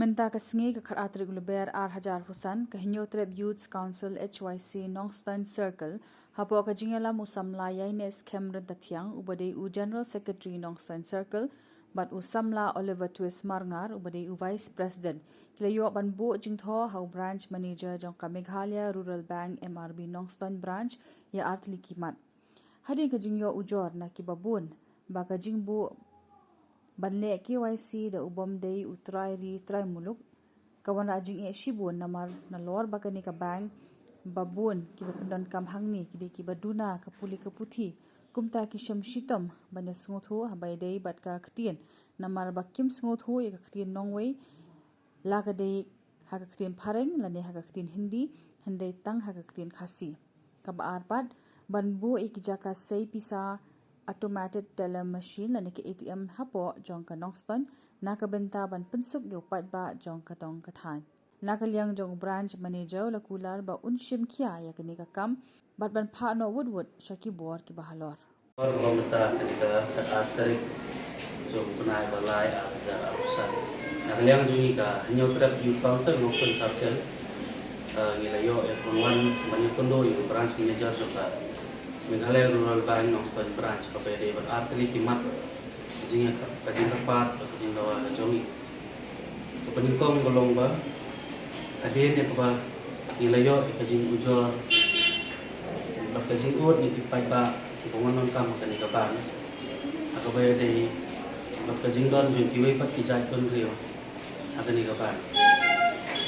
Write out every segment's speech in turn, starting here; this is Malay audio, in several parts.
Menta kasingi ka kharatrik luber R1000 Husan ka Hinyotrep Youth Council HYC Nongstan Circle hapo ka jingela musamla yaines Cameron Tathiang ubade u General Secretary Nongstan Circle bat u samla Oliver Twist Marngar ubade u Vice President kilayo banbu jingtho hau branch manager jong ka Meghalaya Rural Bank MRB Nongstan branch ya artli kimat hadi ka jingyo ujor na kibabun ba ka jingbu banle KYC da ubom day utrai muluk kawan rajing e shibun namar na lor bakani ka bank babun ki bapendon kam hangni ki ki baduna ka puli ka puthi kumta ki shamshitam banya sngothu habai day bat ka ktien namar bakim sngothu e ka ktien nongwei la ka day ha ka ktien phareng lane ha ka ktien hindi handai tang ha ka ktien khasi ka ba arpat banbu e ki jaka sei pisa automated teller machine lani ke ATM hapo jong ka Nongstan naka benta ban pensuk yo pat ba jong ka tong ka than naka liang jong branch manager la kular ba unshim khia ya kani ka kam bat ban pha no wood shaki bor ki bahalor beta kani ka saat tarik jong penai balai ajar arusan naka liang jungi ka hanyo trap yu council ngopun circle ngilayo F1 manikondo yu branch manager soka Meghalaya Rural Bank Nongstan branch kapere ber artli kimat jinga kajing kapat kajing lawa jongi peningkong golong ba adien ya ba ilayo kajing ujor kajing ut ni pipai ba pongonon kam kani kapan akabe dei kajing don jung kiwe pat kijai kon rio akani kapan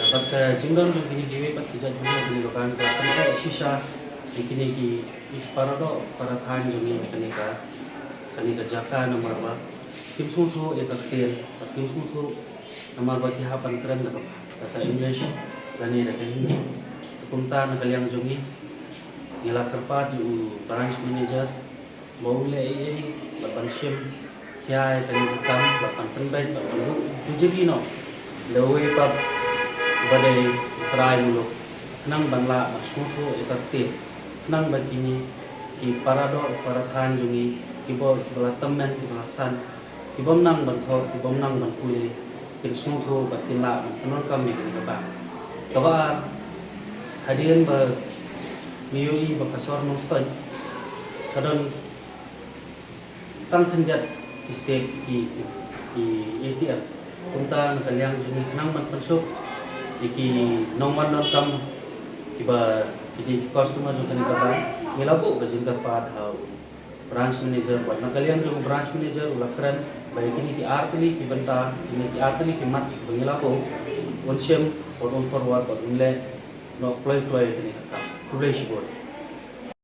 dapat kajing don jung kiwe pat kijai kon kani kapan kamera shisha ikini ki parado para than jumi kani ka jaka nomor ba kim sungthu ekaktel kim sungthu nomor ba ki hapan kran da kata English gani da hindi kumta na kalyang jumi nila karpa di branch manager baule bapan shim kya kani kam bapan penbai bapan tujegi no lewe pap badai try mulo nang banla sungthu ekaktel nang bagini ki parado para than jungi ki bo bala tammen ki bala san ki bom nang ban tho ki bom nang ban puli ki sung tho batila non kam ni ka ba kawa hadian ba miyoi ba kasor Nongstan kadon tang khanjat ki stake ki ATM kunta nakalyang jungi nang man pansuk ki nongman non kam ki ba jadi customer जो कनी का मिलाबो गजिन का पाद how branch manager पर नकलियम जो ब्रांच मैनेजर लखरन बाई किनी की आर्तली की बनता किनी की आर्तली की मत मिलाबो उनशेम और उन फॉरवर्ड और उनले नो प्ले कनी का कुबले शिबोर